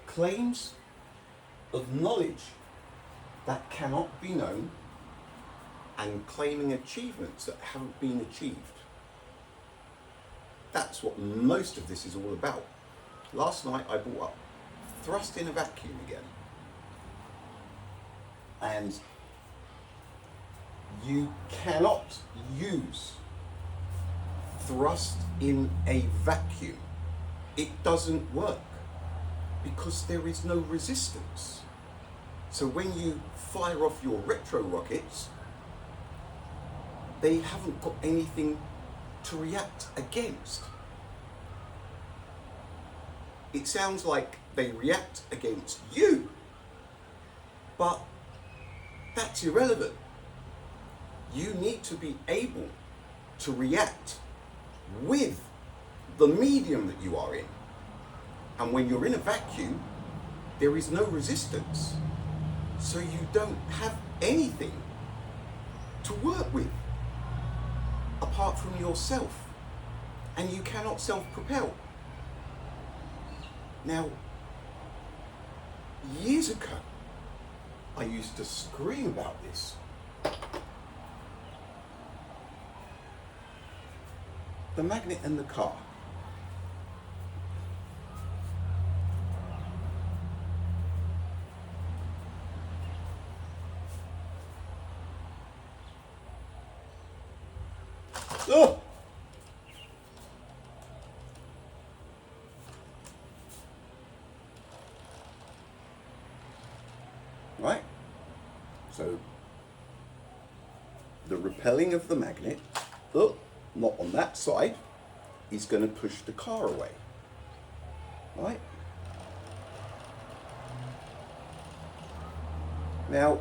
claims of knowledge that cannot be known and claiming achievements that haven't been achieved. That's what most of this is all about. Last night I brought up thrust in a vacuum again. And you cannot use thrust in a vacuum. It doesn't work because there is no resistance. So when you fire off your retro rockets, they haven't got anything to react against. It sounds like they react against you, but that's irrelevant. You need to be able to react with the medium that you are in. And when you're in a vacuum, there is no resistance. So you don't have anything to work with apart from yourself. And you cannot self-propel. Now, years ago, I used to scream about this. The magnet and the car. Oh! Right? So, the repelling of the magnet, not on that side, is going to push the car away. Right? Now,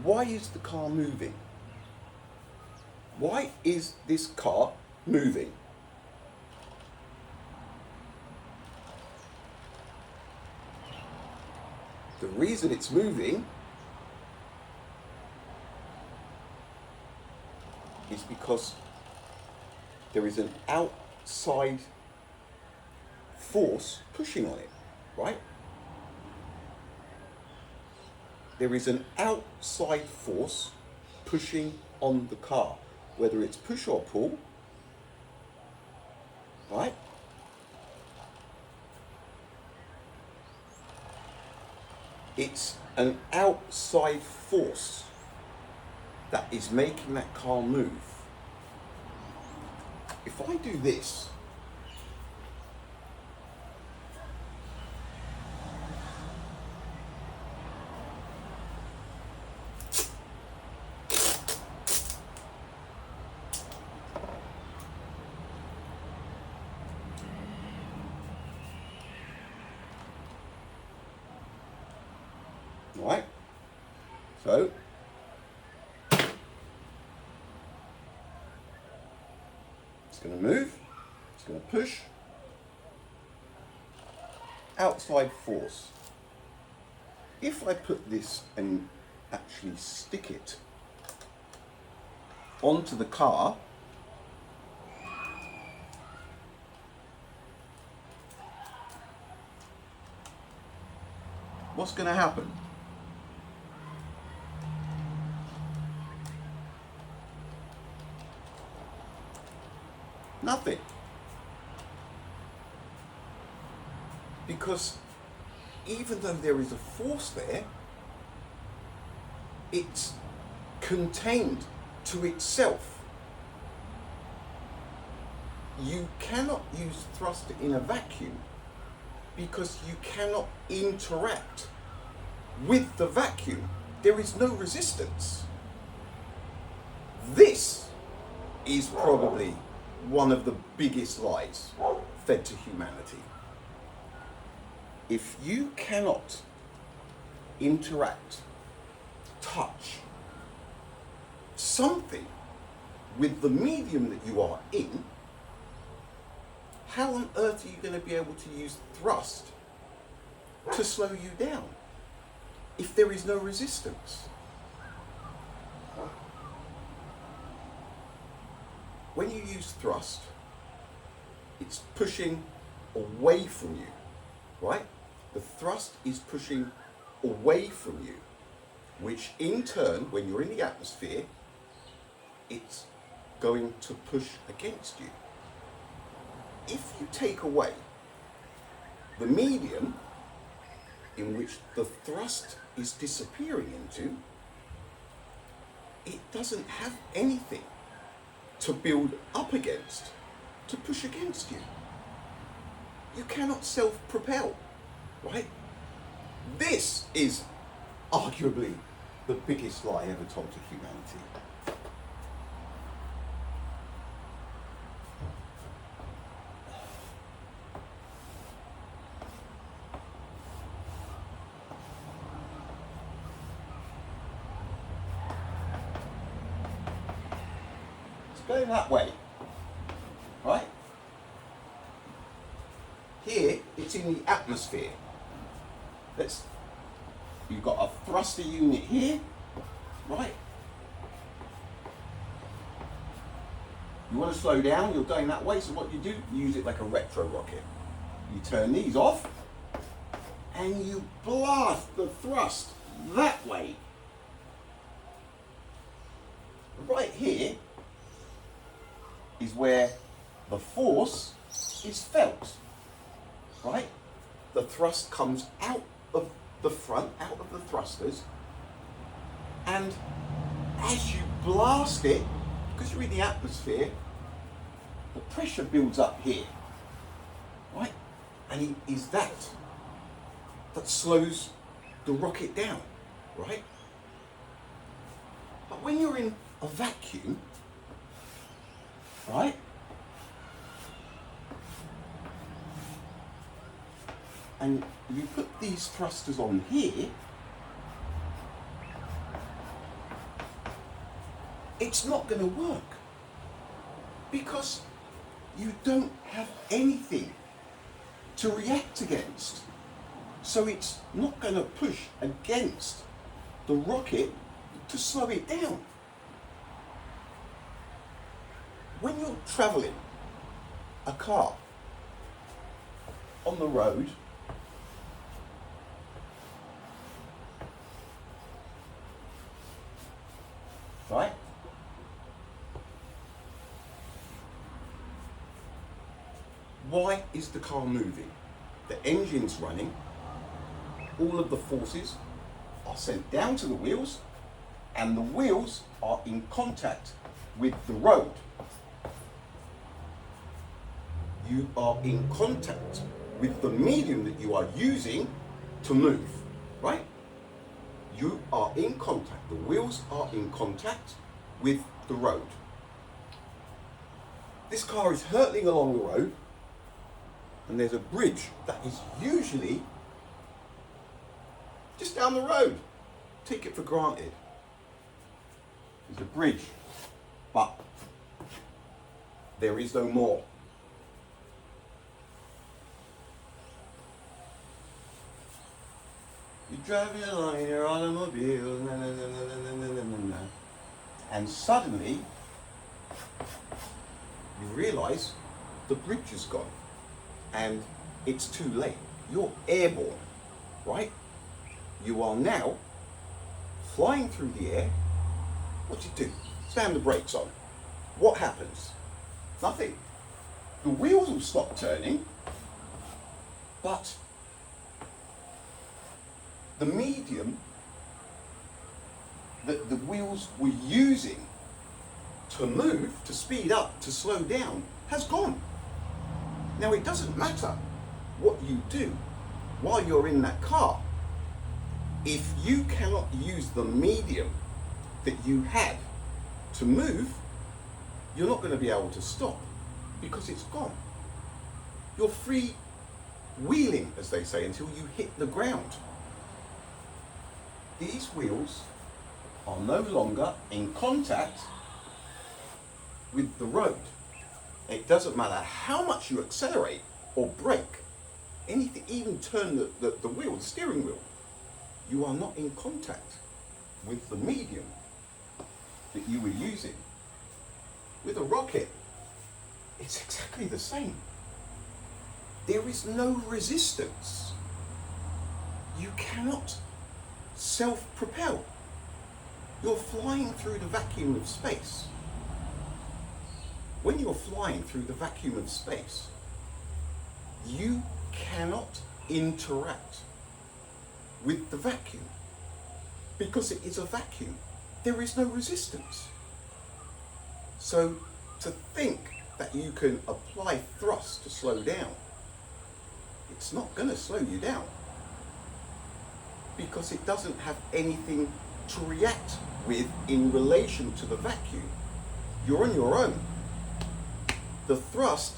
why is the car moving? Why is this car moving? The reason it's moving is because there is an outside force pushing on it, right? There is an outside force pushing on the car, whether it's push or pull, right? It's an outside force that is making that car move. If I do this, right? So, it's going to move, it's going to push, outside force. If I put this and actually stick it onto the car, what's going to happen? Nothing. Because even though there is a force there, it's contained to itself. You cannot use thrust in a vacuum because you cannot interact with the vacuum. There is no resistance. This is probably one of the biggest lies fed to humanity. If you cannot interact, touch something with the medium that you are in, how on earth are you going to be able to use thrust to slow you down if there is no resistance? When you use thrust, it's pushing away from you, right? the thrust is pushing away from you, which in turn, when you're in the atmosphere, it's going to push against you. If you take away the medium in which the thrust is disappearing into, it doesn't have anything to build up against, to push against you. You cannot self-propel, right? This is arguably the biggest lie ever told to humanity. It's going that way, right? Here, it's in the atmosphere. You've got a thruster unit here, right? You want to slow down, you're going that way, so what you do, you use it like a retro rocket. You turn these off, and you blast the thrust that way. Right here is where the force is felt, right? The thrust comes out of the front, out of the thrusters, and as you blast it, because you're in the atmosphere, the pressure builds up here, right? And it is that slows the rocket down, right? But when you're in a vacuum, right? And you put these thrusters on here, it's not going to work because you don't have anything to react against. So it's not going to push against the rocket to slow it down. When you're traveling a car on the road, right? Why is the car moving? The engine's running, all of the forces are sent down to the wheels, and the wheels are in contact with the road. You are in contact with the medium that you are using to move, right? You are in contact, the wheels are in contact with the road. This car is hurtling along the road, and there's a bridge that is usually just down the road. Take it for granted. There's a bridge, but there is no more. You're driving along in your automobile, na, na, na, na, na, na, na, na, na. And suddenly you realise the bridge is gone and it's too late. You're airborne, right? You are now flying through the air. What do you do? Slam the brakes on. What happens? Nothing. The wheels will stop turning, but the medium that the wheels were using to move, to speed up, to slow down, has gone. Now it doesn't matter what you do while you're in that car. If you cannot use the medium that you had to move, you're not going to be able to stop because it's gone. You're free wheeling, as they say, until you hit the ground. These wheels are no longer in contact with the road. It doesn't matter how much you accelerate or brake, anything, even turn the wheel, the steering wheel, you are not in contact with the medium that you were using. With a rocket, it's exactly the same. There is no resistance you cannot self-propel. You're flying through the vacuum of space. When you're flying through the vacuum of space, you cannot interact with the vacuum because it is a vacuum. There is no resistance. So to think that you can apply thrust to slow down, it's not going to slow you down because it doesn't have anything to react with in relation to the vacuum. You're on your own. The thrust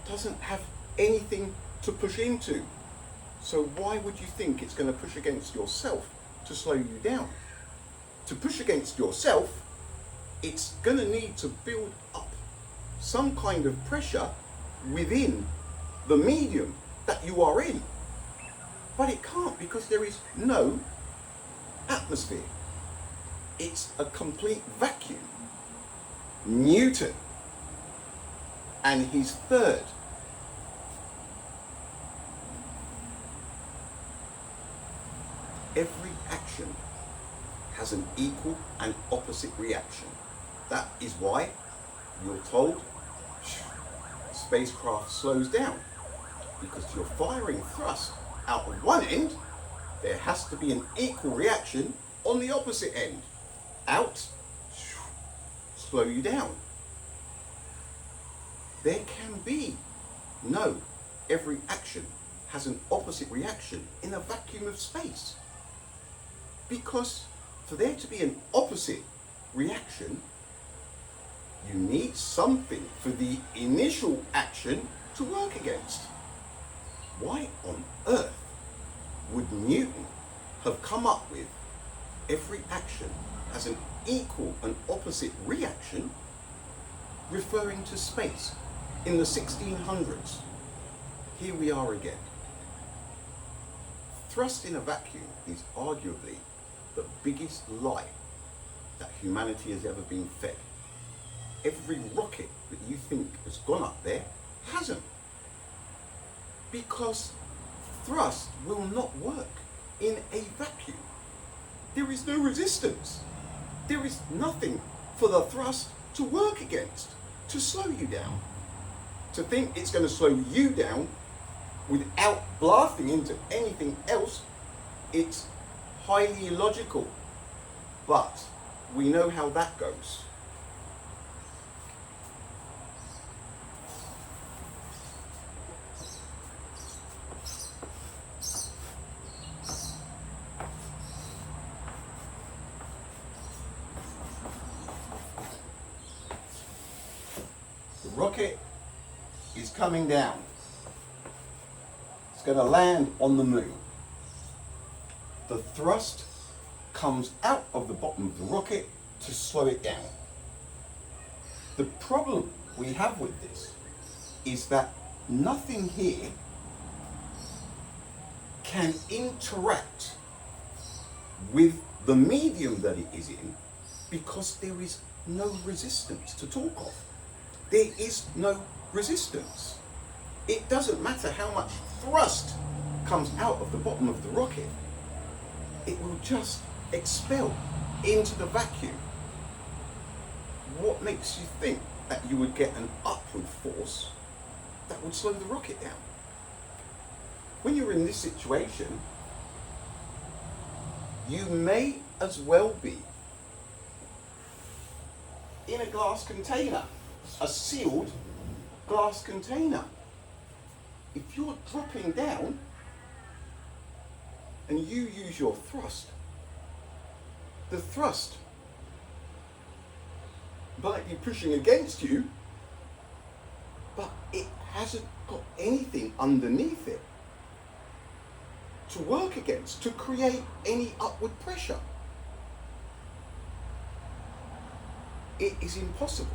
doesn't have anything to push into. So why would you think it's going to push against yourself to slow you down? To push against yourself, it's going to need to build up some kind of pressure within the medium that you are in. But it can't because there is no atmosphere. It's a complete vacuum. Newton and his third. Every action has an equal and opposite reaction. That is why you're told spacecraft slows down, because you're firing thrust out of one end, there has to be an equal reaction on the opposite end. Out, slow you down. There can be no every action has an opposite reaction in a vacuum of space. Because for there to be an opposite reaction, you need something for the initial action to work against. Why on earth would Newton have come up with every action has an equal and opposite reaction, referring to space in the 1600s? Here we are again. Thrust in a vacuum is arguably the biggest lie that humanity has ever been fed. Every rocket that you think has gone up there hasn't. Because thrust will not work in a vacuum. There is no resistance. There is nothing for the thrust to work against, to slow you down. To think it's going to slow you down without blasting into anything else, it's highly illogical. But we know how that goes. The rocket is coming down. It's going to land on the moon. The thrust comes out of the bottom of the rocket to slow it down. The problem we have with this is that nothing here can interact with the medium that it is in because there is no resistance to talk of. There is no resistance. It doesn't matter how much thrust comes out of the bottom of the rocket, it will just expel into the vacuum. What makes you think that you would get an upward force that would slow the rocket down? When you're in this situation, you may as well be in a glass container, a sealed glass container. If you're dropping down and you use your thrust, the thrust might be pushing against you, but it hasn't got anything underneath it to work against, to create any upward pressure. It is impossible,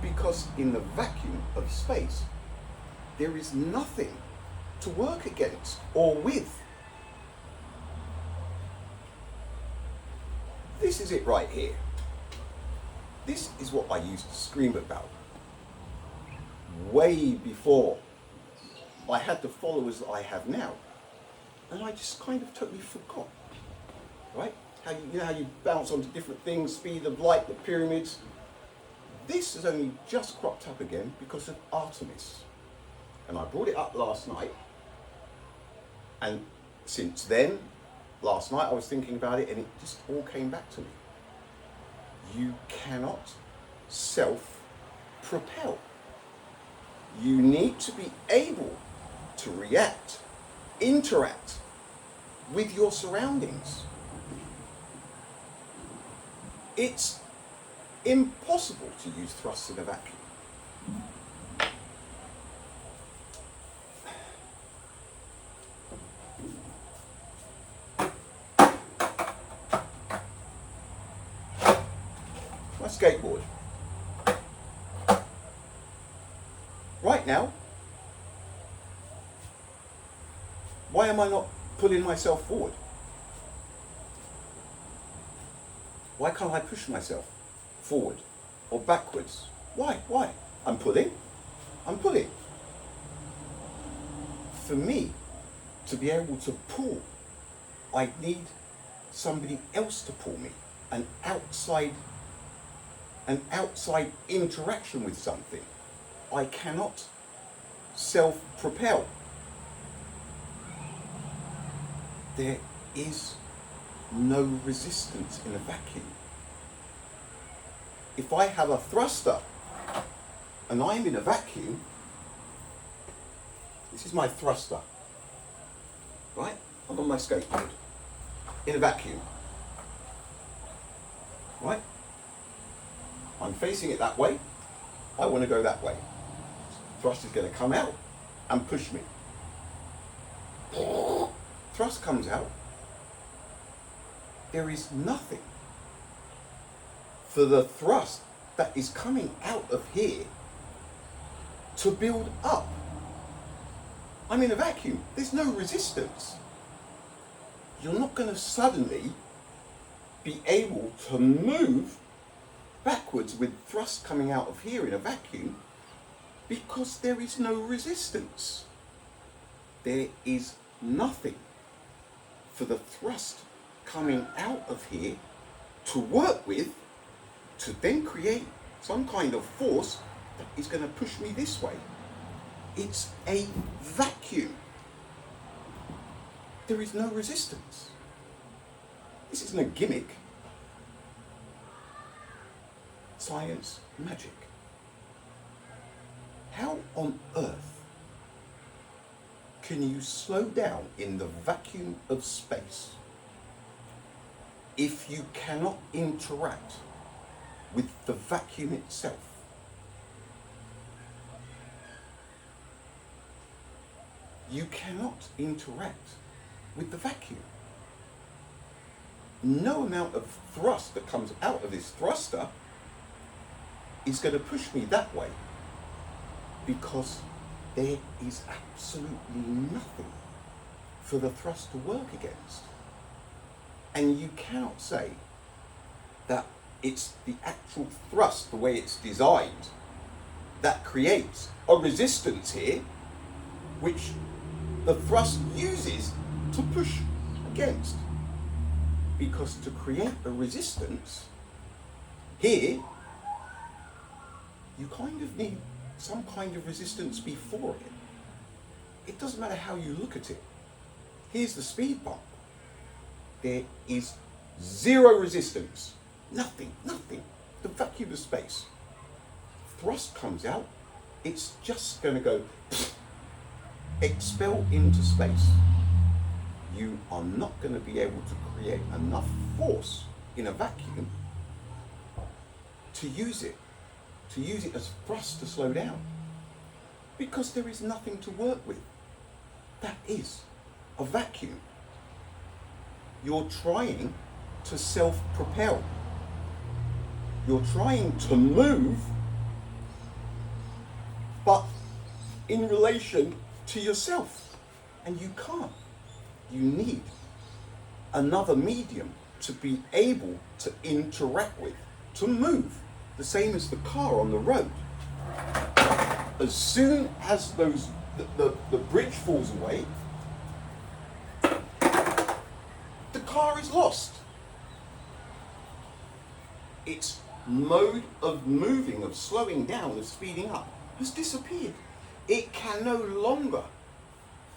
because in the vacuum of space, there is nothing to work against or with. This is it right here. This is what I used to scream about way before I had the followers that I have now. And I just kind of totally forgot, right? How how you bounce onto different things, speed of light, the pyramids. This has only just cropped up again because of Artemis. And I brought it up last night. And since then, last night I was thinking about it and it just all came back to me. You cannot self-propel. You need to be able to react, interact with your surroundings. It's impossible to use thrust in a vacuum. My skateboard. Right now, why am I not pulling myself forward? Why can't I push myself forward or backwards? Why? I'm pulling. For me to be able to pull, I need somebody else to pull me, an outside interaction with something. I cannot self-propel. There is no resistance in a vacuum. If I have a thruster and I'm in a vacuum, this is my thruster, right? I'm on my skateboard in a vacuum, right? I'm facing it that way. I want to go that way. Thrust is going to come out and push me. Thrust comes out. There is nothing for the thrust that is coming out of here to build up. I'm in a vacuum. There's no resistance. You're not going to suddenly be able to move backwards with thrust coming out of here in a vacuum because there is no resistance. There is nothing for the thrust coming out of here to work with to then create some kind of force that is going to push me this way. It's a vacuum. There is no resistance. This isn't a gimmick. Science, magic. How on earth can you slow down in the vacuum of space if you cannot interact with the vacuum itself? You cannot interact with the vacuum. No amount of thrust that comes out of this thruster is going to push me that way because there is absolutely nothing for the thrust to work against. And you cannot say that it's the actual thrust, the way it's designed, that creates a resistance here, which the thrust uses to push against. Because to create a resistance here, you kind of need some kind of resistance before it. It doesn't matter how you look at it. Here's the speed bump. There is zero resistance. Nothing. The vacuum of space. Thrust comes out, it's just going to go expel into space. You are not going to be able to create enough force in a vacuum to use it as thrust to slow down, because there is nothing to work with. That is a vacuum. You're trying to self-propel. You're trying to move, but in relation to yourself, and you can't. You need another medium to be able to interact with, to move. The same as the car on the road. As soon as the bridge falls away, car is lost. Its mode of moving, of slowing down, of speeding up, has disappeared. It can no longer,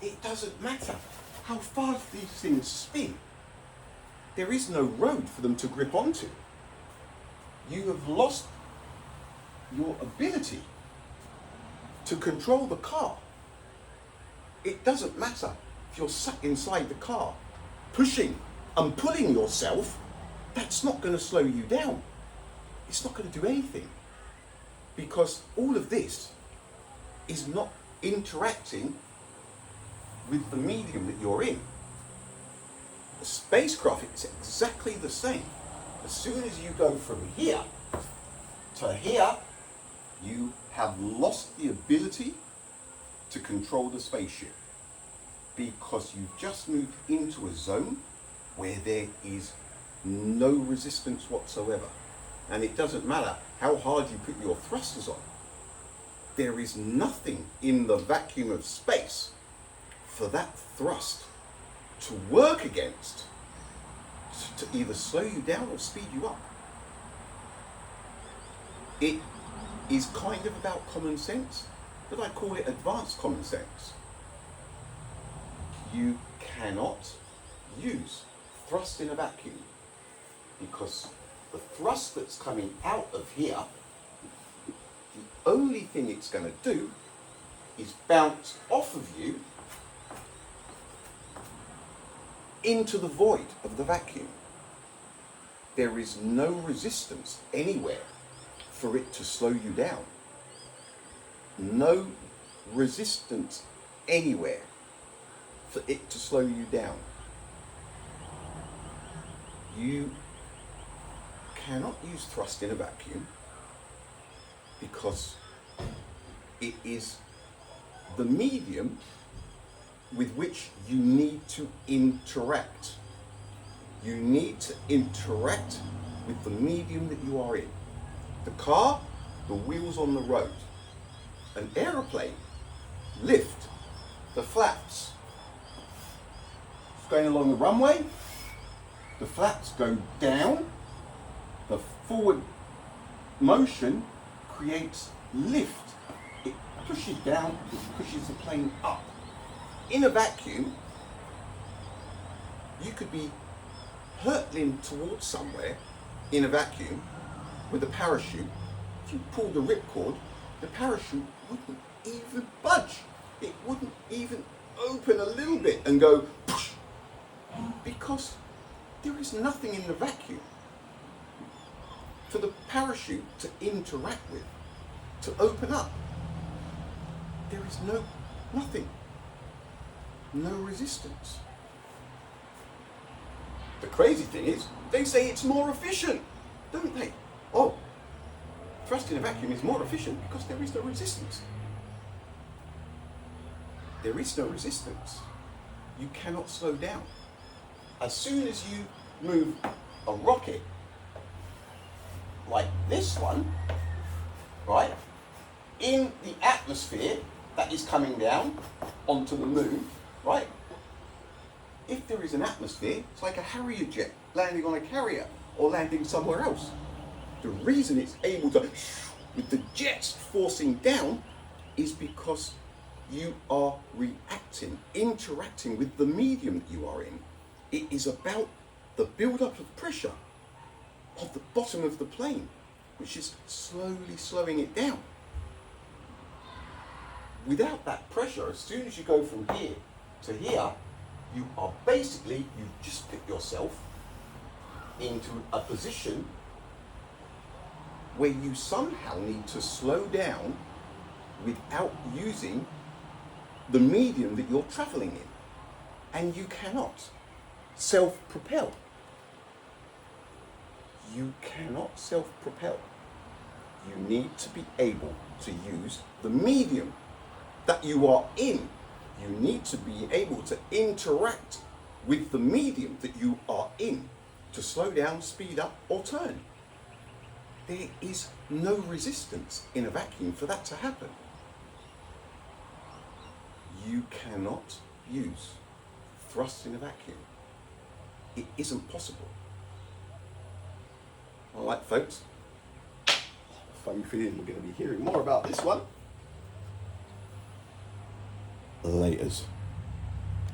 it doesn't matter how fast these things spin. There is no road for them to grip onto. You have lost your ability to control the car. It doesn't matter if you're sat inside the car, pushing and pulling yourself, that's not going to slow you down. It's not going to do anything, because all of this is not interacting with the medium that you're in. The spacecraft is exactly the same. As soon as you go from here to here, you have lost the ability to control the spaceship, because you've just moved into a zone where there is no resistance whatsoever. And it doesn't matter how hard you put your thrusters on. There is nothing in the vacuum of space for that thrust to work against, to either slow you down or speed you up. It is kind of about common sense, but I call it advanced common sense. You cannot use thrust in a vacuum, because the thrust that's coming out of here, the only thing it's going to do is bounce off of you into the void of the vacuum. There is no resistance anywhere for it to slow you down. No resistance anywhere for it to slow you down. You cannot use thrust in a vacuum, because it is the medium with which you need to interact. You need to interact with the medium that you are in. The car, the wheels on the road. An aeroplane, lift, the flaps. It's going along the runway, the flaps go down, the forward motion creates lift. It pushes down, it pushes the plane up. In a vacuum, you could be hurtling towards somewhere in a vacuum with a parachute. If you pull the ripcord, the parachute wouldn't even budge. It wouldn't even open a little bit and go push, because there is nothing in the vacuum for the parachute to interact with, to open up. There is nothing, no resistance. The crazy thing is, they say it's more efficient, don't they? Oh, thrust in a vacuum is more efficient because there is no resistance. There is no resistance. You cannot slow down. As soon as you move a rocket like this one, right, in the atmosphere that is coming down onto the moon, right? If there is an atmosphere, it's like a Harrier jet landing on a carrier or landing somewhere else. The reason it's able to, with the jets forcing down, is because you are reacting, interacting with the medium that you are in. It is about the build-up of pressure of the bottom of the plane, which is slowly slowing it down. Without that pressure, as soon as you go from here to here, you are basically, you've just put yourself into a position where you somehow need to slow down without using the medium that you're traveling in. And you cannot self-propel. You cannot self-propel. You need to be able to use the medium that you are in. You need to be able to interact with the medium that you are in to slow down, speed up, or turn. There is no resistance in a vacuum for that to happen. You cannot use thrust in a vacuum. It isn't possible. All right, folks. Funny feeling we're going to be hearing more about this one. Laters.